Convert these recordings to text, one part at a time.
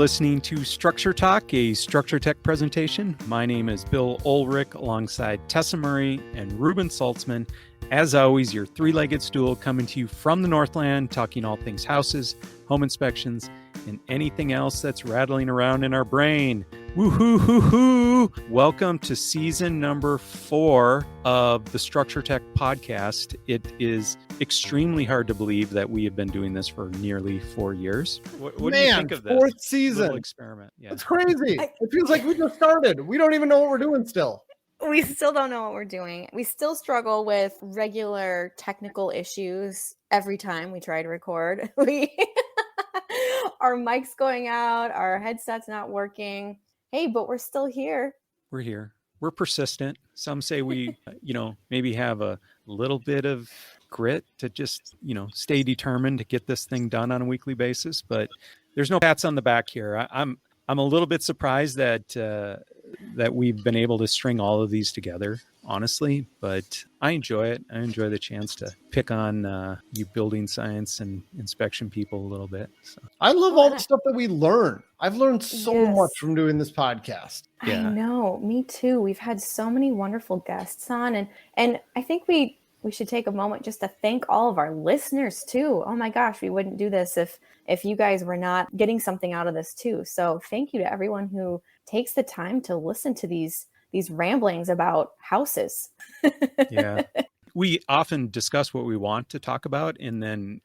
listening to Structure Talk, a Structure Tech presentation. My name is Bill Ulrich alongside Tessa Murray and Reuben Saltzman. As always, your three-legged stool coming to you from the Northland, talking all things houses, home inspections, and anything else that's rattling around in our brain. Woo-hoo-hoo-hoo! Welcome to season number 4 of the Structure Tech podcast. It is extremely hard to believe that we have been doing this for nearly 4 years. What do you think of this? 4th season. Little experiment. Yeah. It's crazy. It feels like we just started. We don't even know what we're doing still. We still don't know what we're doing. We still struggle with regular technical issues every time we try to record. Our mic's going out, our headset's not working. Hey, but we're still here. We're here. We're persistent. Some say we, maybe have a little bit of grit to just, stay determined to get this thing done on a weekly basis. But there's no pats on the back here. I'm a little bit surprised that we've been able to string all of these together, honestly. But I enjoy it. I enjoy the chance to pick on you building science and inspection people a little bit. So. I love all the stuff that we learn. I've learned so much from doing this podcast. Yeah. I know. Me too. We've had so many wonderful guests on. And I think we should take a moment just to thank all of our listeners too. Oh my gosh, we wouldn't do this if you guys were not getting something out of this too. So thank you to everyone who takes the time to listen to these ramblings about houses. Yeah. We often discuss what we want to talk about and then,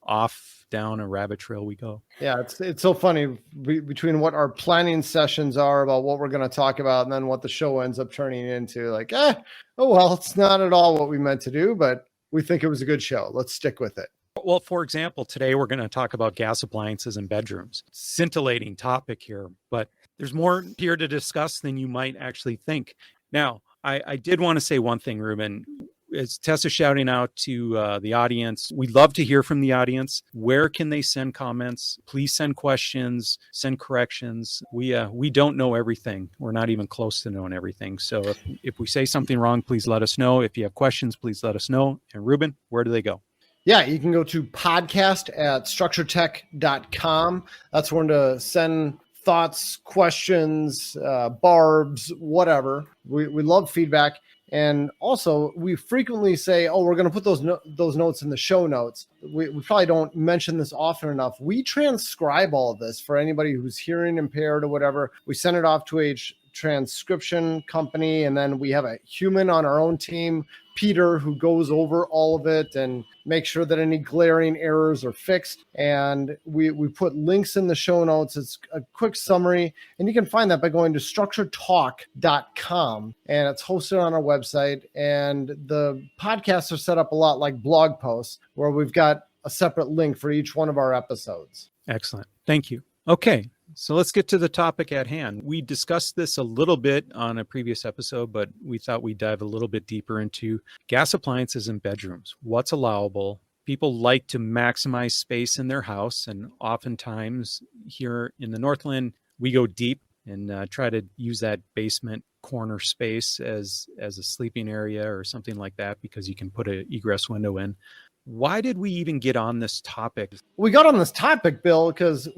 off down a rabbit trail we go. Yeah, it's so funny between what our planning sessions are about what we're going to talk about and then what the show ends up turning into. Like, it's not at all what we meant to do, but we think it was a good show. Let's stick with it. Well, for example, today we're going to talk about gas appliances in bedrooms. Scintillating topic here, but there's more here to discuss than you might actually think. Now, I did want to say one thing, Reuben. As Tessa's shouting out to the audience, we'd love to hear from the audience. Where can they send comments? Please send questions, send corrections. We don't know everything. We're not even close to knowing everything. So if we say something wrong, please let us know. If you have questions, please let us know. And Reuben, where do they go? Yeah, you can go to podcast@structuretech.com. That's where to send thoughts, questions, barbs, whatever. We love feedback. And also, we frequently say, we're going to put those notes in the show notes. We probably don't mention this often enough. We transcribe all of this for anybody who's hearing impaired or whatever. We send it off to a transcription company, and then we have a human on our own team, Peter, who goes over all of it and makes sure that any glaring errors are fixed. And we put links in the show notes. It's a quick summary, and you can find that by going to structuretalk.com, and it's hosted on our website. And the podcasts are set up a lot like blog posts, where we've got a separate link for each one of our episodes. Excellent. Thank you. Okay. So let's get to the topic at hand. We discussed this a little bit on a previous episode, but we thought we'd dive a little bit deeper into gas appliances in bedrooms. What's allowable? People like to maximize space in their house. And oftentimes here in the Northland, we go deep and try to use that basement corner space as a sleeping area or something like that, because you can put an egress window in. Why did we even get on this topic? We got on this topic, Bill, because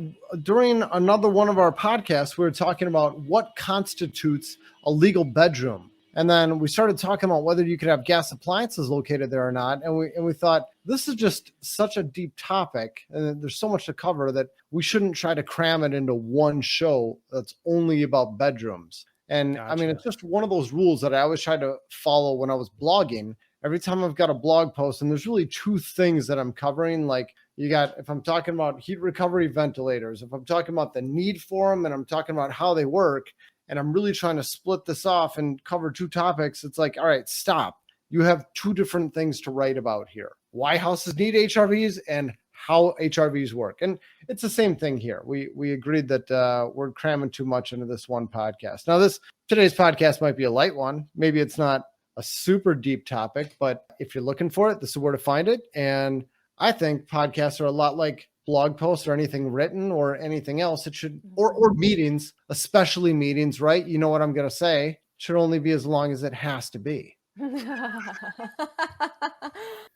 during another one of our podcasts, we were talking about what constitutes a legal bedroom. And then we started talking about whether you could have gas appliances located there or not. And we thought, this is just such a deep topic, and there's so much to cover that we shouldn't try to cram it into one show that's only about bedrooms. And gotcha. I mean, it's just one of those rules that I always try to follow when I was blogging. Every time I've got a blog post, and there's really 2 things that I'm covering. Like if I'm talking about heat recovery ventilators, if I'm talking about the need for them, and I'm talking about how they work, and I'm really trying to split this off and cover 2 topics, it's like, all right, stop. You have 2 different things to write about here. Why houses need HRVs and how HRVs work. And it's the same thing here. We agreed that we're cramming too much into this one podcast. Now, today's podcast might be a light one. Maybe it's not a super deep topic, but if you're looking for it, this is where to find it. And I think podcasts are a lot like blog posts or anything written or anything else. It should, or meetings, especially meetings, right? You know what I'm going to say, should only be as long as it has to be. Amen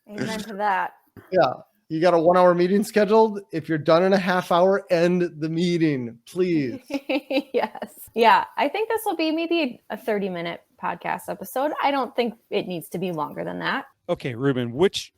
to that. Yeah. You got a 1 hour meeting scheduled. If you're done in a half hour, end the meeting, please. Yes. Yeah. I think this will be maybe a 30-minute podcast episode. I don't think it needs to be longer than that. Okay, Reuben, which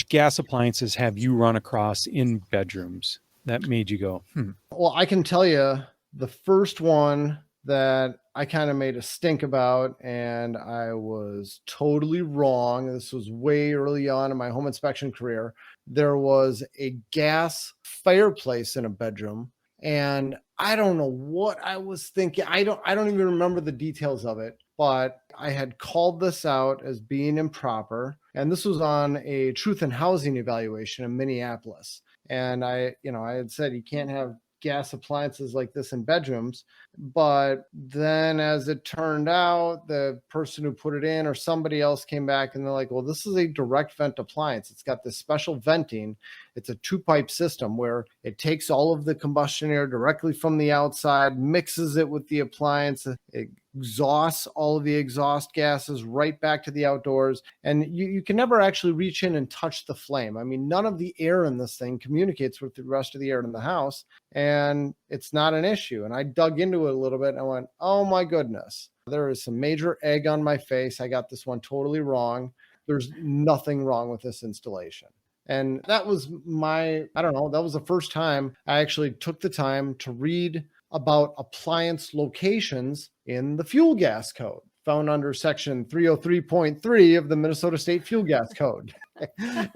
gas appliances have you run across in bedrooms that made you go, Well, I can tell you the first one that I kind of made a stink about, and I was totally wrong. This was way early on in my home inspection career. There was a gas fireplace in a bedroom, and I don't know what I was thinking. I don't even remember the details of it, but I had called this out as being improper. And this was on a truth in housing evaluation in Minneapolis. And I had said you can't have gas appliances like this in bedrooms. But then as it turned out, the person who put it in or somebody else came back and they're like, well, this is a direct vent appliance. It's got this special venting. It's a 2-pipe system where it takes all of the combustion air directly from the outside, mixes it with the appliance, it exhausts all of the exhaust gases right back to the outdoors. And you can never actually reach in and touch the flame. I mean, none of the air in this thing communicates with the rest of the air in the house, and it's not an issue. And I dug into it a little bit and I went, oh my goodness, there is some major egg on my face. I got this one totally wrong. There's nothing wrong with this installation. And that was that was the first time I actually took the time to read about appliance locations in the fuel gas code found under section 303.3 of the Minnesota State Fuel Gas Code.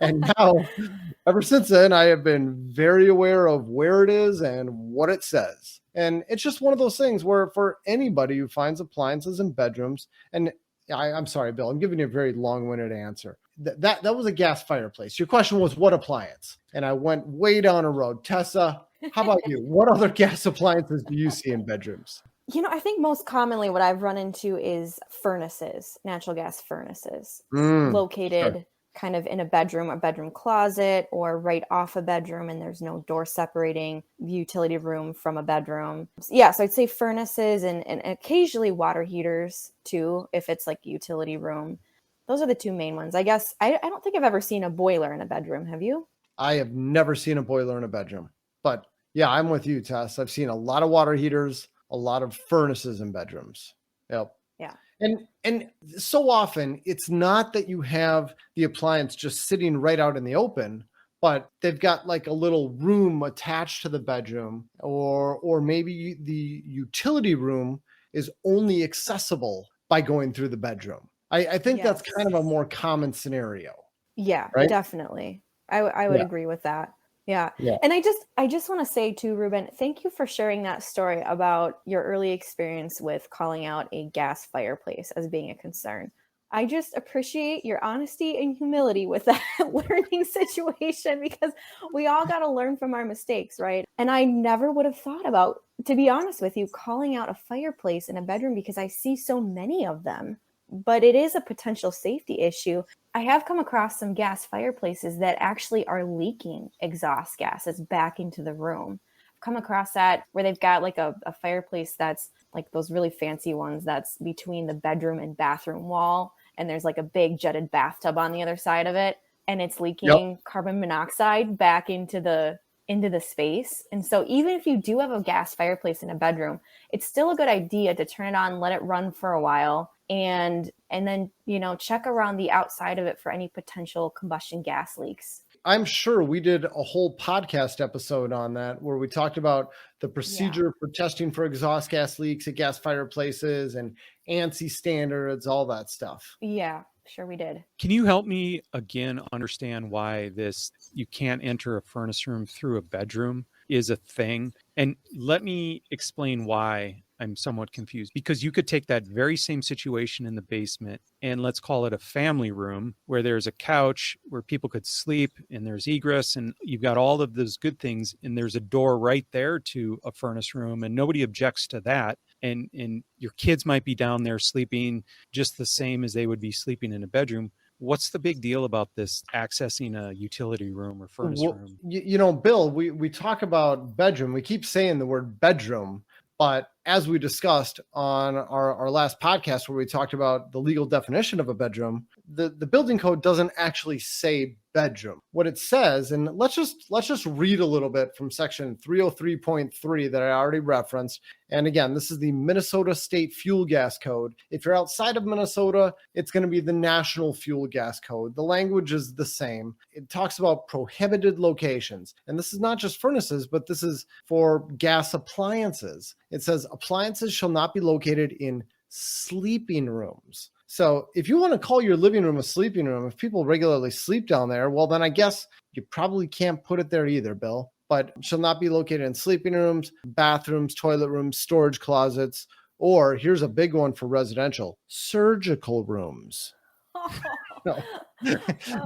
And now, ever since then, I have been very aware of where it is and what it says. And it's just one of those things where for anybody who finds appliances in bedrooms, and I'm sorry, Bill, I'm giving you a very long-winded answer. That was a gas fireplace. Your question was what appliance? And I went way down a road. Tessa, how about you? What other gas appliances do you see in bedrooms? I think most commonly what I've run into is furnaces, natural gas furnaces, located kind of in a bedroom closet, or right off a bedroom, and there's no door separating the utility room from a bedroom. Yeah, so I'd say furnaces and occasionally water heaters too, if it's like a utility room. Those are the two main ones. I guess I don't think I've ever seen a boiler in a bedroom. Have you? I have never seen a boiler in a bedroom. But yeah, I'm with you, Tess. I've seen a lot of water heaters, a lot of furnaces in bedrooms. Yep. Yeah. And so often it's not that you have the appliance just sitting right out in the open, but they've got like a little room attached to the bedroom, or maybe the utility room is only accessible by going through the bedroom. I think that's kind of a more common scenario. Yeah, right? Definitely. I would agree with that. Yeah. And I just want to say too, Reuben, thank you for sharing that story about your early experience with calling out a gas fireplace as being a concern. I just appreciate your honesty and humility with that learning situation, because we all got to learn from our mistakes, right? And I never would have thought about, to be honest with you, calling out a fireplace in a bedroom, because I see so many of them. But it is a potential safety issue. I have come across some gas fireplaces that actually are leaking exhaust gases back into the room. I've come across that where they've got like a fireplace that's like those really fancy ones that's between the bedroom and bathroom wall, and there's like a big jetted bathtub on the other side of it, and it's leaking carbon monoxide back into the space. And so even if you do have a gas fireplace in a bedroom, it's still a good idea to turn it on, let it run for a while, and then, check around the outside of it for any potential combustion gas leaks. I'm sure we did a whole podcast episode on that where we talked about the procedure for testing for exhaust gas leaks at gas fireplaces and ANSI standards, all that stuff. Yeah, sure we did. Can you help me again understand why you can't enter a furnace room through a bedroom is a thing? And let me explain why I'm somewhat confused, because you could take that very same situation in the basement and let's call it a family room where there's a couch where people could sleep and there's egress and you've got all of those good things, and there's a door right there to a furnace room and nobody objects to that. And your kids might be down there sleeping just the same as they would be sleeping in a bedroom. What's the big deal about this accessing a utility room or furnace room? Bill, we talk about bedroom. We keep saying the word bedroom, but as we discussed on our last podcast where we talked about the legal definition of a bedroom, the building code doesn't actually say bedroom. What it says, and let's just read a little bit from section 303.3 that I already referenced. And again, this is the Minnesota State Fuel Gas Code. If you're outside of Minnesota, it's going to be the National Fuel Gas Code. The language is the same. It talks about prohibited locations. And this is not just furnaces, but this is for gas appliances. It says appliances shall not be located in sleeping rooms. So if you want to call your living room a sleeping room, if people regularly sleep down there, well, then I guess you probably can't put it there either, Bill. But shall not be located in sleeping rooms, bathrooms, toilet rooms, storage closets, or here's a big one for residential, surgical rooms. No,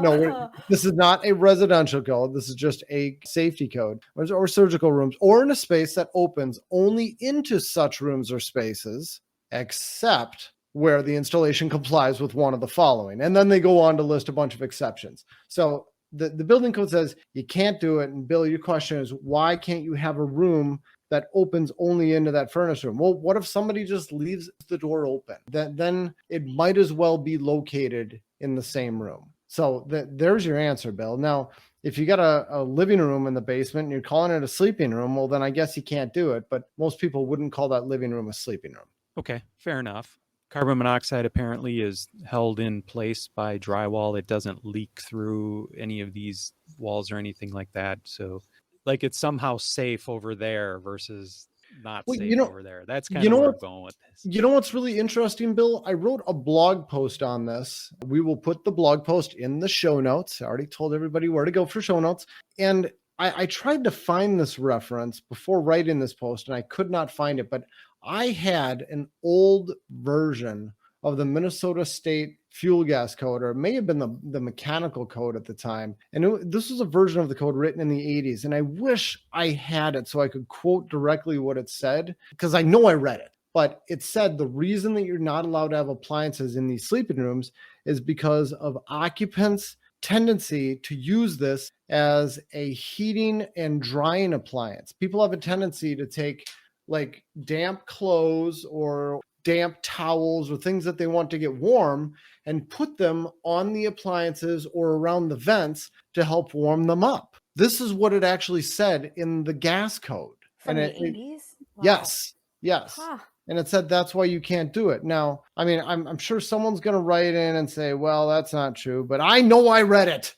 no, this is not a residential code. This is just a safety code, or surgical rooms, or in a space that opens only into such rooms or spaces, except where the installation complies with one of the following. And then they go on to list a bunch of exceptions. So the building code says you can't do it. And Bill, your question is, why can't you have a room that opens only into that furnace room? Well, what if somebody just leaves the door open? Then it might as well be located in the same room. So there's your answer, Bill. Now, if you got a living room in the basement and you're calling it a sleeping room, well, then I guess you can't do it. But most people wouldn't call that living room a sleeping room. Okay, fair enough. Carbon monoxide apparently is held in place by drywall. It doesn't leak through any of these walls or anything like that. So like it's somehow safe over there versus not safe over there. That's kind of where I'm going with this. You know what's really interesting, Bill? I wrote a blog post on this. We will put the blog post in the show notes. I already told everybody where to go for show notes. And I tried to find this reference before writing this post, and I could not find it. But I had an old version of the Minnesota State Fuel Gas Code, or it may have been the mechanical code at the time. And this was a version of the code written in the 80s. And I wish I had it so I could quote directly what it said, because I know I read it. But it said the reason that you're not allowed to have appliances in these sleeping rooms is because of occupants' tendency to use this as a heating and drying appliance. People have a tendency to take like damp clothes or damp towels or things that they want to get warm and put them on the appliances or around the vents to help warm them up. This is what it actually said in the gas code. From the 80s? Wow. Yes. Huh. And it said that's why you can't do it. Now, I mean, I'm sure someone's going to write in and say, well, that's not true, but I know I read it.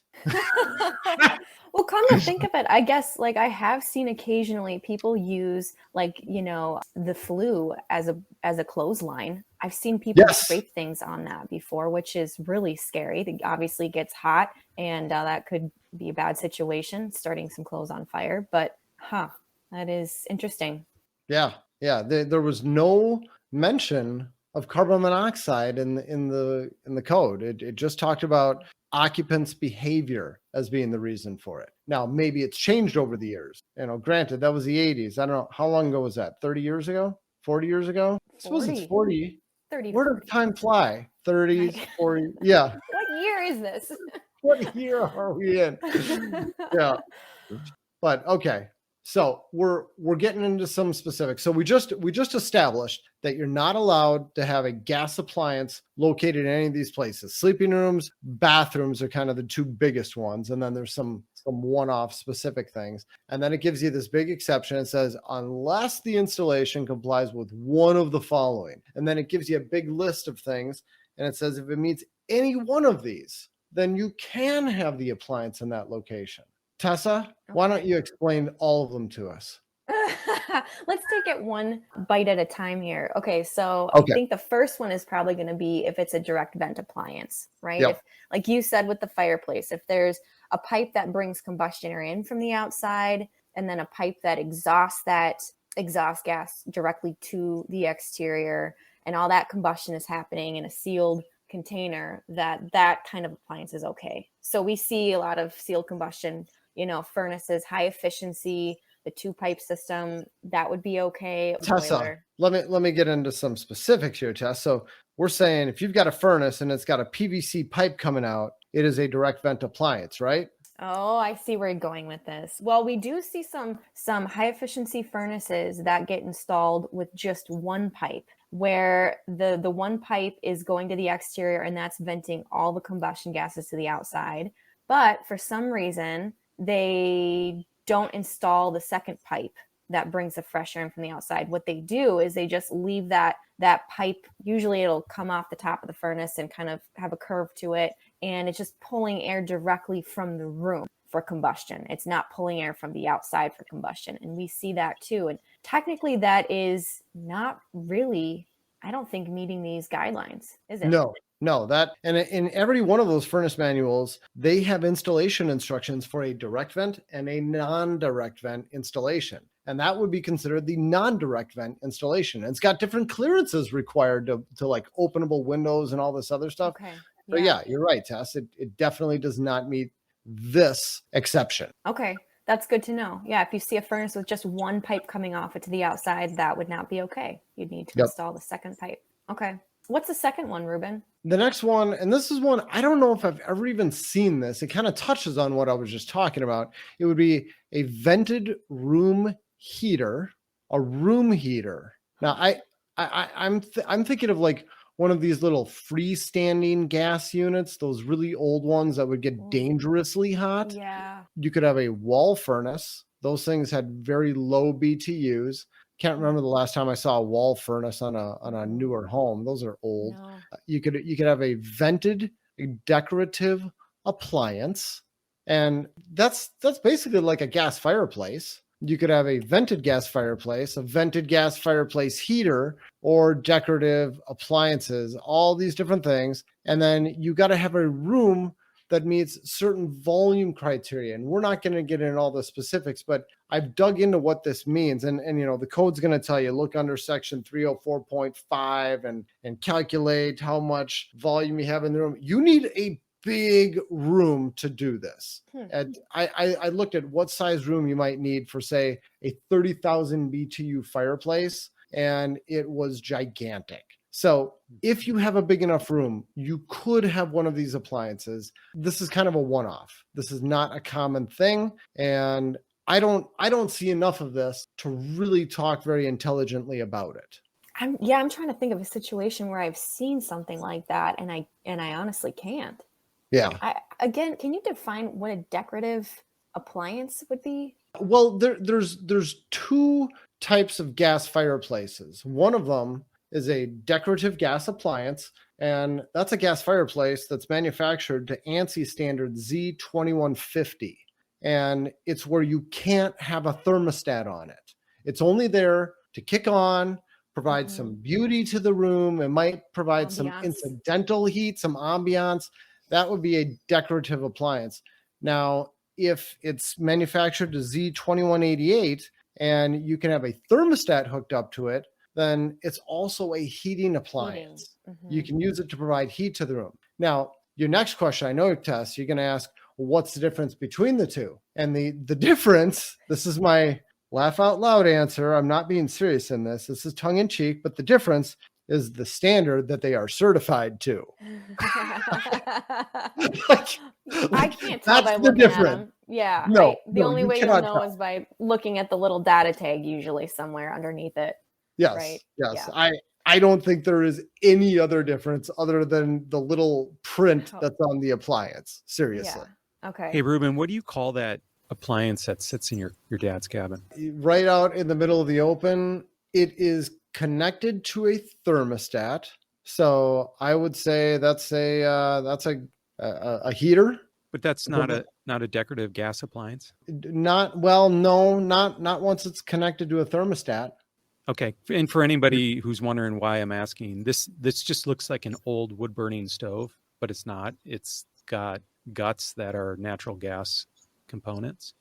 Well, come to think of it, I guess like I have seen occasionally people use like, you know, the flue as a clothesline. I've seen people scrape things on that before, which is really scary. It obviously gets hot, and that could be a bad situation, starting some clothes on fire. But that is interesting. Yeah. There was no mention of carbon monoxide in the code. It just talked about occupants' behavior as being the reason for it. Now, maybe it's changed over the years. You know, granted, that was the 80s. I don't know. How long ago was that? 30 years ago? 40 years ago? I suppose it's 40. 30. Where did time fly? 30s, 40. Yeah. What year is this? What year are we in? Yeah. But okay. So we're getting into some specifics. So we just established that you're not allowed to have a gas appliance located in any of these places. Sleeping rooms, bathrooms are kind of the two biggest ones. And then there's some one-off specific things. And then it gives you this big exception. It says, unless the installation complies with one of the following. And then it gives you a big list of things. And it says, if it meets any one of these, then you can have the appliance in that location. Tessa, why don't you explain all of them to us? Let's take it one bite at a time here. Okay, so I think the first one is probably going to be if it's a direct vent appliance, right? Yep. If, like you said with the fireplace, if there's a pipe that brings combustion air in from the outside and then a pipe that exhausts that exhaust gas directly to the exterior, and all that combustion is happening in a sealed container, that kind of appliance is okay. So we see a lot of sealed combustion, you know, furnaces, high efficiency, the 2-pipe system, that would be okay. Tessa, let me get into some specifics here, Tess. So we're saying if you've got a furnace and it's got a PVC pipe coming out, it is a direct vent appliance, right? Oh, I see where you're going with this. Well, we do see some high efficiency furnaces that get installed with just one pipe. where the one pipe is going to the exterior and that's venting all the combustion gases to the outside. But for some reason, they don't install the second pipe that brings the fresh air in from the outside. What they do is they just leave that pipe. Usually it'll come off the top of the furnace and kind of have a curve to it. And it's just pulling air directly from the room for combustion. It's not pulling air from the outside for combustion. And we see that too. And technically that is not really, I don't think, meeting these guidelines, is it? No, that, and in every one of those furnace manuals, they have installation instructions for a direct vent and a non-direct vent installation. And that would be considered the non-direct vent installation. And it's got different clearances required to like openable windows and all this other stuff. Okay. But yeah, you're right, Tess. It definitely does not meet this exception. Okay. That's good to know. Yeah. If you see a furnace with just one pipe coming off it to the outside, that would not be okay. You'd need to install the second pipe. Okay. What's the second one, Reuben? The next one, and this is one, I don't know if I've ever even seen this. It kind of touches on what I was just talking about. It would be a vented room heater, a room heater. Now, I'm thinking of like one of these little freestanding gas units, those really old ones that would get dangerously hot. Yeah. You could have a wall furnace. Those things had very low BTUs. Can't remember the last time I saw a wall furnace on a newer home. Those are old. No. You could have a vented, a decorative appliance, and that's basically like a gas fireplace. You could have a vented gas fireplace, a vented gas fireplace heater, or decorative appliances, all these different things. And then you got to have a room that meets certain volume criteria. And we're not going to get into all the specifics, but I've dug into what this means. And you know, the code's going to tell you, look under section 304.5 and calculate how much volume you have in the room. You need a big room to do this. And I looked at what size room you might need for, say, a 30,000 BTU fireplace, and it was gigantic. So if you have a big enough room, you could have one of these appliances. This is kind of a one-off. This is not a common thing. And I don't see enough of this to really talk very intelligently about it. I'm trying to think of a situation where I've seen something like that, and I honestly can't. Yeah. Again, can you define what a decorative appliance would be? Well, there's two types of gas fireplaces. One of them is a decorative gas appliance, and that's a gas fireplace that's manufactured to ANSI standard Z2150. And it's where you can't have a thermostat on it. It's only there to kick on, provide some beauty to the room. It might provide some incidental heat, some ambiance. That would be a decorative appliance. Now, if it's manufactured to Z2188 and you can have a thermostat hooked up to it, then it's also a heating appliance. You can use it to provide heat to the room. Now, your next question, I know, Tess, you're going to ask, well, what's the difference between the two? And the difference, this is my laugh out loud answer. I'm not being serious in this. This is tongue in cheek, but the difference is the standard that they are certified to. I can't tell by looking at them. Yeah. No, the only way you'll know is by looking at the little data tag usually somewhere underneath it. Yes. Right? Yes. Yeah. I don't think there is any other difference other than the little print that's on the appliance. Seriously. Yeah. Okay. Hey, Reuben, what do you call that appliance that sits in your dad's cabin? Right out in the middle of the open, it is connected to a thermostat. So I would say that's a heater. But that's not a decorative gas appliance. Not once it's connected to a thermostat. Okay. And for anybody who's wondering why I'm asking, this just looks like an old wood burning stove, but it's not. It's got guts that are natural gas components.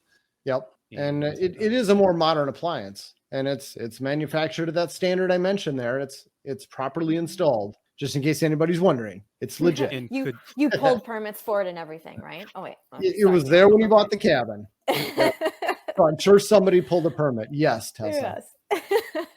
Yep. And it is a more modern appliance, and it's manufactured to that standard I mentioned there. It's properly installed, just in case anybody's wondering. It's legit. And you pulled permits for it and everything, right? Oh wait. It was there when you bought the cabin. So I'm sure somebody pulled a permit. Yes, Tessa. Yes.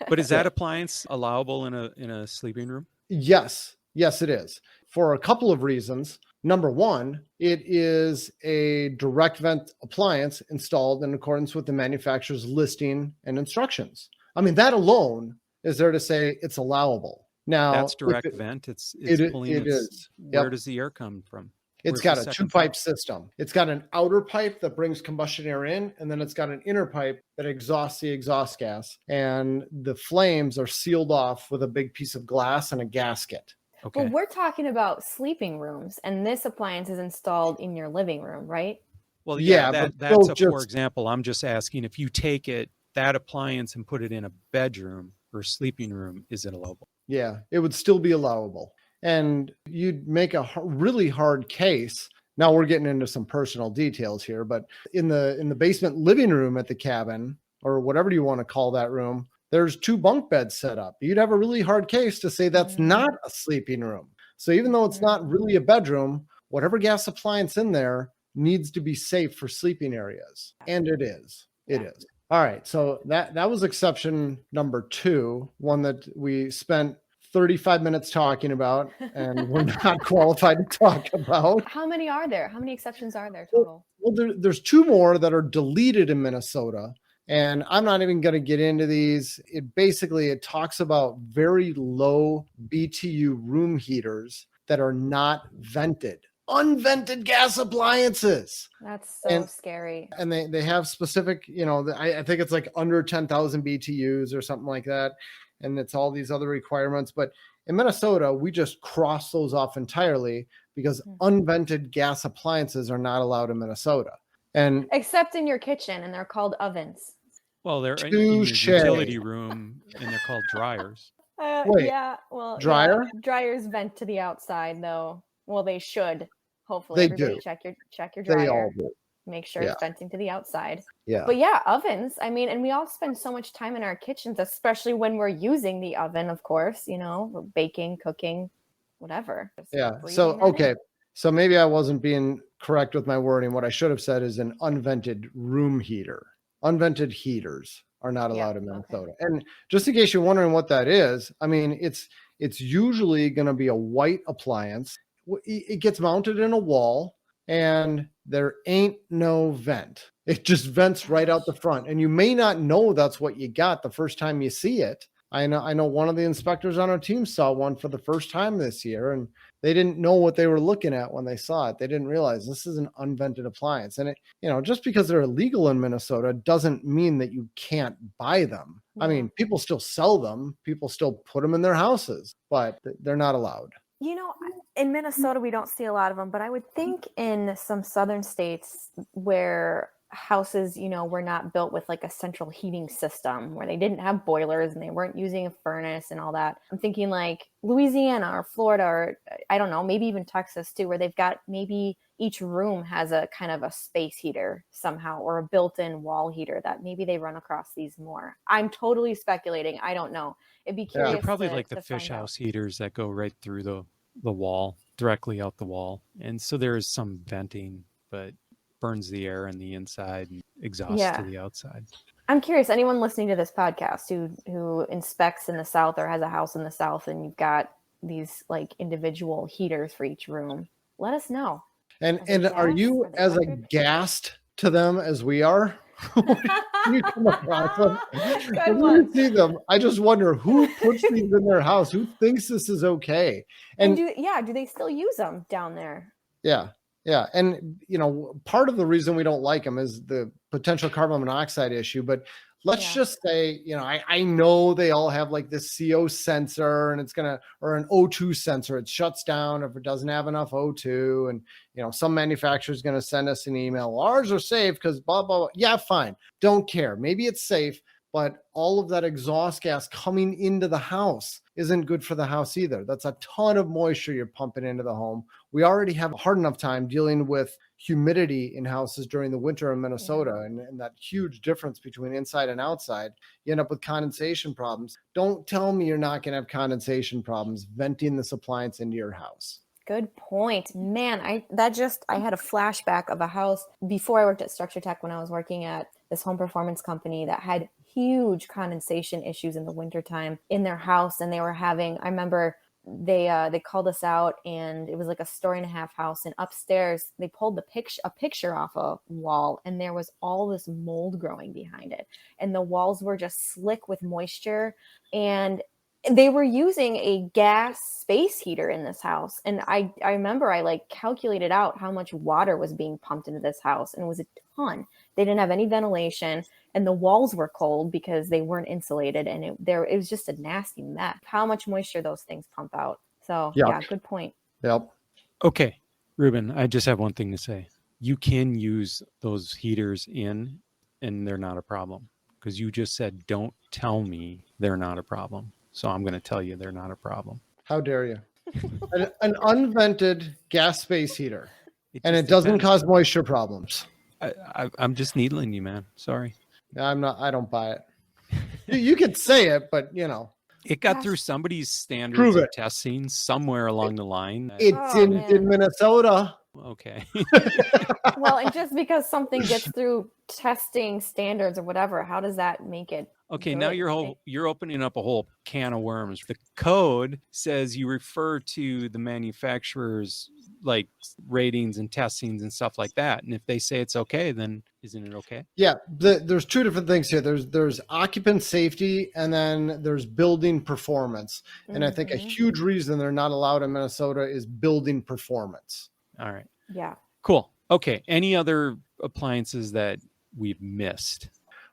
But is that appliance allowable in a sleeping room? Yes, it is. For a couple of reasons. Number one, it is a direct vent appliance installed in accordance with the manufacturer's listing and instructions. I mean, that alone is there to say it's allowable. Now, That's if direct vent. It's pulling. it It's is. where Yep. does the air come from? It's Where's the got a second two-pipe pipe? system. It's got an outer pipe that brings combustion air in, and then it's got an inner pipe that exhausts the exhaust gas. And the flames are sealed off with a big piece of glass and a gasket. Okay. Well, we're talking about sleeping rooms, and this appliance is installed in your living room, right? Well, Yeah, yeah, but that's Bill a poor just example. I'm just asking if you take that appliance and put it in a bedroom or sleeping room, is it allowable? yeah, it would still be allowable. And you'd make a really hard case. Now we're getting into some personal details here, but in the basement living room at the cabin, or whatever you want to call that room, there's 2 bunk beds set up. You'd have a really hard case to say that's not a sleeping room. So even though it's not really a bedroom, whatever gas appliance in there needs to be safe for sleeping areas. And it is. It is. All right. So that was exception number 2, one that we spent 35 minutes talking about and we're not qualified to talk about. How many are there? How many exceptions are there total? Well, there's 2 more that are deleted in Minnesota. And I'm not even going to get into these. It talks about very low BTU room heaters that are not vented, unvented gas appliances. That's so scary. And they have specific, I think it's like under 10,000 BTUs or something like that. And it's all these other requirements. But in Minnesota, we just cross those off entirely because unvented gas appliances are not allowed in Minnesota. And except in your kitchen, and they're called ovens. Well, they're in your utility room, and they're called dryers. Wait, yeah, well, dryer? Yeah, dryers vent to the outside, though. Well, they should. Hopefully, They everybody do. check your dryer. They all do. Make sure it's venting to the outside. Yeah. But yeah, ovens. I mean, and we all spend so much time in our kitchens, especially when we're using the oven, of course, we're baking, cooking, whatever. Yeah. So, okay. So maybe I wasn't being correct with my wording. What I should have said is an unvented room heater. Unvented heaters are not allowed in Minnesota. Okay. And just in case you're wondering what that is, I mean, it's usually going to be a white appliance. It gets mounted in a wall and there ain't no vent. It just vents right out the front. And you may not know that's what you got the first time you see it. I know one of the inspectors on our team saw one for the first time this year, and they didn't know what they were looking at when they saw it. They didn't realize this is an unvented appliance. And just because they're illegal in Minnesota doesn't mean that you can't buy them. Yeah. I mean, people still sell them. People still put them in their houses, but they're not allowed. In Minnesota, we don't see a lot of them, but I would think in some southern states where houses, were not built with like a central heating system, where they didn't have boilers and they weren't using a furnace and all that. I'm thinking like Louisiana or Florida, or I don't know, maybe even Texas too, where they've got maybe each room has a kind of a space heater somehow, or a built-in wall heater that maybe they run across these more. I'm totally speculating. I don't know. It'd be curious. They're probably like the fish house heaters that go right through the wall, directly out the wall. And so there is some venting, but burns the air on the inside and exhausts to the outside. I'm curious, anyone listening to this podcast who inspects in the South or has a house in the South, and you've got these like individual heaters for each room, let us know. And are you as aghast to them as we are? When you come across them, when you see them, I just wonder who puts these in their house. Who thinks this is okay? And do they still use them down there? Yeah. Yeah. And, part of the reason we don't like them is the potential carbon monoxide issue. But let's just say, I know they all have like this CO sensor and or an O2 sensor. It shuts down if it doesn't have enough O2. And, some manufacturer is going to send us an email. Ours are safe because blah, blah, blah. Yeah, fine. Don't care. Maybe it's safe, but all of that exhaust gas coming into the house isn't good for the house either. That's a ton of moisture you're pumping into the home. We already have a hard enough time dealing with humidity in houses during the winter in Minnesota, and that huge difference between inside and outside. You end up with condensation problems. Don't tell me you're not going to have condensation problems venting this appliance into your house. Good point. Man, I had a flashback of a house before I worked at Structure Tech, when I was working at this home performance company that had huge condensation issues in the wintertime in their house. And they were having, I remember they called us out, and it was like a 1.5-story house, and upstairs they pulled a picture off a wall, and there was all this mold growing behind it, and the walls were just slick with moisture. And they were using a gas space heater in this house. And I remember I like calculated out how much water was being pumped into this house, and it was a ton. They didn't have any ventilation, and the walls were cold because they weren't insulated, and it was just a nasty mess. How much moisture those things pump out. So yeah, good point. Yep. Okay, Reuben, I just have one thing to say. You can use those heaters in, and they're not a problem, because you just said, don't tell me they're not a problem. So I'm going to tell you they're not a problem. How dare you? An unvented gas space heater. And it just doesn't depends. cause moisture problems. I'm just needling you, man. Sorry. I don't buy it. You could say it, but you know. It got Gosh. through somebody's standards Prove of it. testing somewhere along the line. It's Oh, in man. Minnesota. Okay. Well, and just because something gets through testing standards or whatever, how does that make it? Okay, good, now right? you're opening up a whole can of worms. The code says you refer to the manufacturer's like ratings and testings and stuff like that. And if they say it's okay, then isn't it okay? Yeah, there's two different things here. There's occupant safety, and then there's building performance. And I think a Mhm. huge reason they're not allowed in Minnesota is building performance. All right. Yeah. Cool. Okay. Any other appliances that we've missed?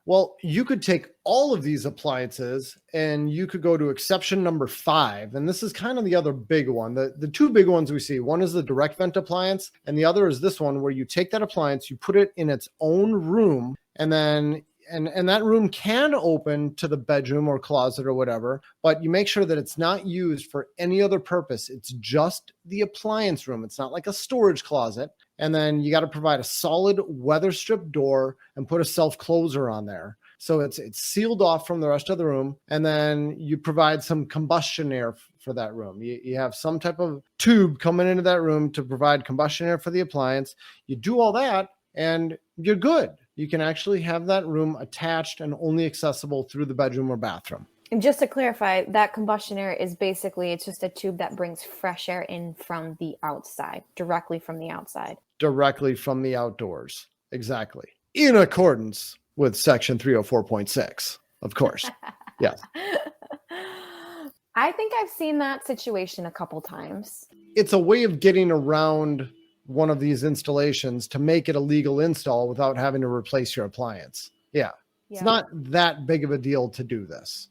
Well, you could take all of these appliances and you could go to exception number 5. And this is kind of the other big one. The two big ones we see, one is the direct vent appliance, and the other is this one where you take that appliance, you put it in its own room, and then and that room can open to the bedroom or closet or whatever, but you make sure that it's not used for any other purpose. It's just the appliance room. It's not like a storage closet. And then you got to provide a solid weather strip door and put a self closer on there. So it's sealed off from the rest of the room. And then you provide some combustion air for that room. You have some type of tube coming into that room to provide combustion air for the appliance. You do all that and you're good. You can actually have that room attached and only accessible through the bedroom or bathroom. And just to clarify, that combustion air is basically, it's just a tube that brings fresh air in from the outside, directly from the outside. Directly from the outdoors. Exactly. In accordance with section 304.6, of course. Yes. I think I've seen that situation a couple times. It's a way of getting around one of these installations to make it a legal install without having to replace your appliance. Yeah. It's not that big of a deal to do this.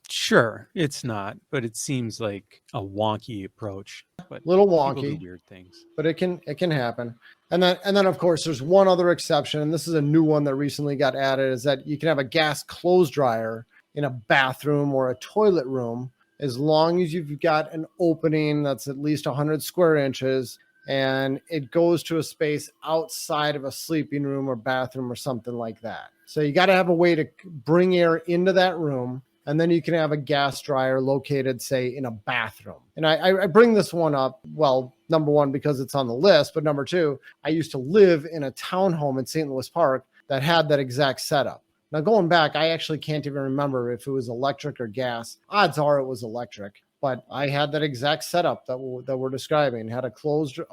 Sure, it's not, but it seems like a wonky approach. But Little people wonky, do weird things. but it can happen. And then of course there's one other exception, and this is a new one that recently got added, is that you can have a gas clothes dryer in a bathroom or a toilet room as long as you've got an opening that's at least 100 square inches and it goes to a space outside of a sleeping room or bathroom or something like that. So you got to have a way to bring air into that room. And then you can have a gas dryer located, say, in a bathroom. And I bring this one up, well, number one, because it's on the list. But number two, I used to live in a townhome in St. Louis Park that had that exact setup. Now, going back, I actually can't even remember if it was electric or gas. Odds are it was electric. But I had that exact setup that we're describing. Had a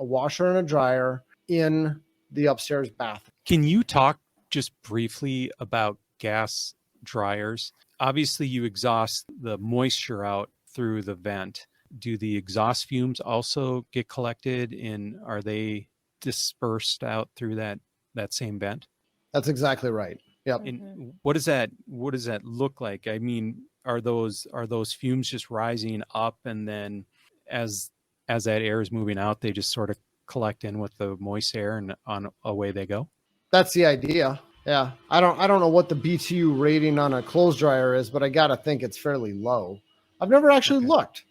washer and a dryer in the upstairs bathroom. Can you talk just briefly about gas dryers? Obviously, you exhaust the moisture out through the vent. Do the exhaust fumes also get collected, and are they dispersed out through that same vent? That's exactly right. Yep. And what does that look like? I mean, are those fumes just rising up, and then as that air is moving out, they just sort of collect in with the moist air and on away they go? That's the idea. Yeah. I don't know what the BTU rating on a clothes dryer is, but I got to think it's fairly low. I've never actually looked.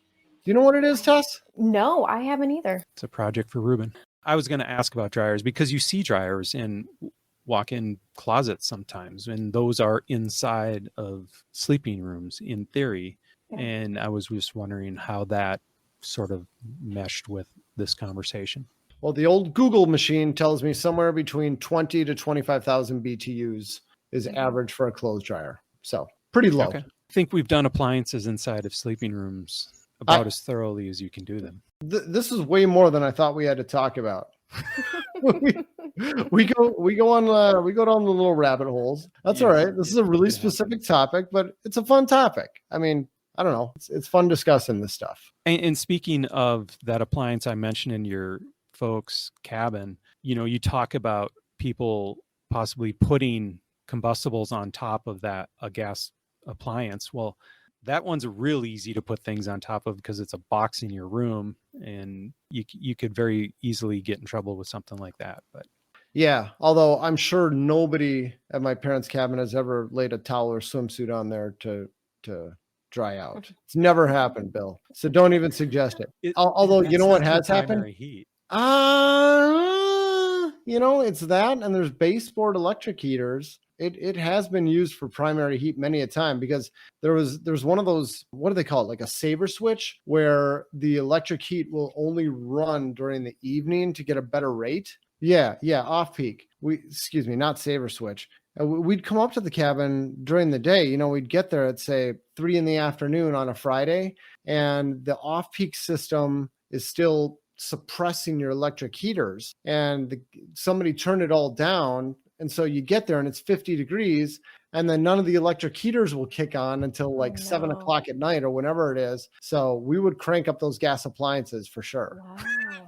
Do you know what it is, Tess? No, I haven't either. It's a project for Reuben. I was going to ask about dryers because you see dryers in walk-in closets sometimes, and those are inside of sleeping rooms in theory. Yeah. And I was just wondering how that sort of meshed with this conversation. Well, the old Google machine tells me somewhere between 20 to 25,000 BTUs is average for a clothes dryer. So pretty low. Okay. I think we've done appliances inside of sleeping rooms about as thoroughly as you can do them. This is way more than I thought we had to talk about. we go down the little rabbit holes. That's all right. This is a really specific topic, but it's a fun topic. I mean, I don't know. It's fun discussing this stuff. And speaking of that appliance I mentioned in your folks' cabin, you talk about people possibly putting combustibles on top of a gas appliance. Well, that one's real easy to put things on top of because it's a box in your room, and you could very easily get in trouble with something like that. But yeah, although I'm sure nobody at my parents' cabin has ever laid a towel or swimsuit on there to dry out. It's never happened, Bill. So don't even suggest it. Although, you know what has happened? Heat. It's that, and there's baseboard electric heaters. It has been used for primary heat many a time, because there's one of those, what do they call it? Like a saver switch, where the electric heat will only run during the evening to get a better rate. Yeah, off peak. Not saver switch. We'd come up to the cabin during the day. We'd get there at, say, 3 p.m. on a Friday, and the off-peak system is still suppressing your electric heaters, and somebody turned it all down. And so you get there and it's 50 degrees, and then none of the electric heaters will kick on until 7 o'clock at night or whenever it is. So we would crank up those gas appliances for sure. Wow.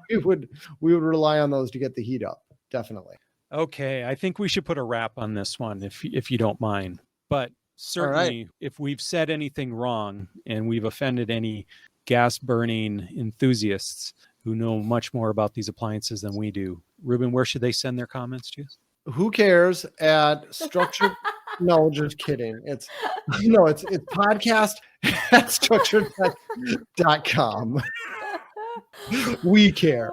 We would rely on those to get the heat up. Definitely. Okay, I think we should put a wrap on this one, if you don't mind. But certainly, if we've said anything wrong and we've offended any gas burning enthusiasts who know much more about these appliances than we do, Reuben, where should they send their comments to? Who cares at structured? No, just kidding. It's podcast at structuredtech.com. We care.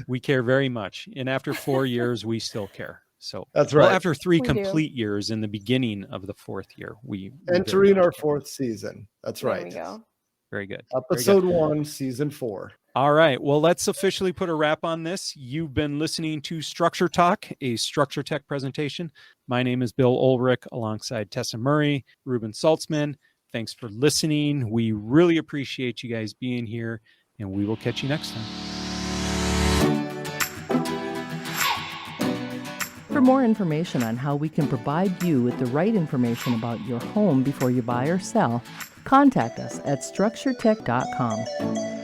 We care very much. And after 4 years, we still care. So that's right. Well, after 3 complete years, in the beginning of the 4th year, we entering our 4th season. That's right. There we go. Very good. Episode 1, season 4. All right. Well, let's officially put a wrap on this. You've been listening to Structure Talk, a Structure Tech presentation. My name is Bill Ulrich, alongside Tessa Murray, Reuben Saltzman. Thanks for listening. We really appreciate you guys being here, and we will catch you next time. For more information on how we can provide you with the right information about your home before you buy or sell, contact us at structuretech.com.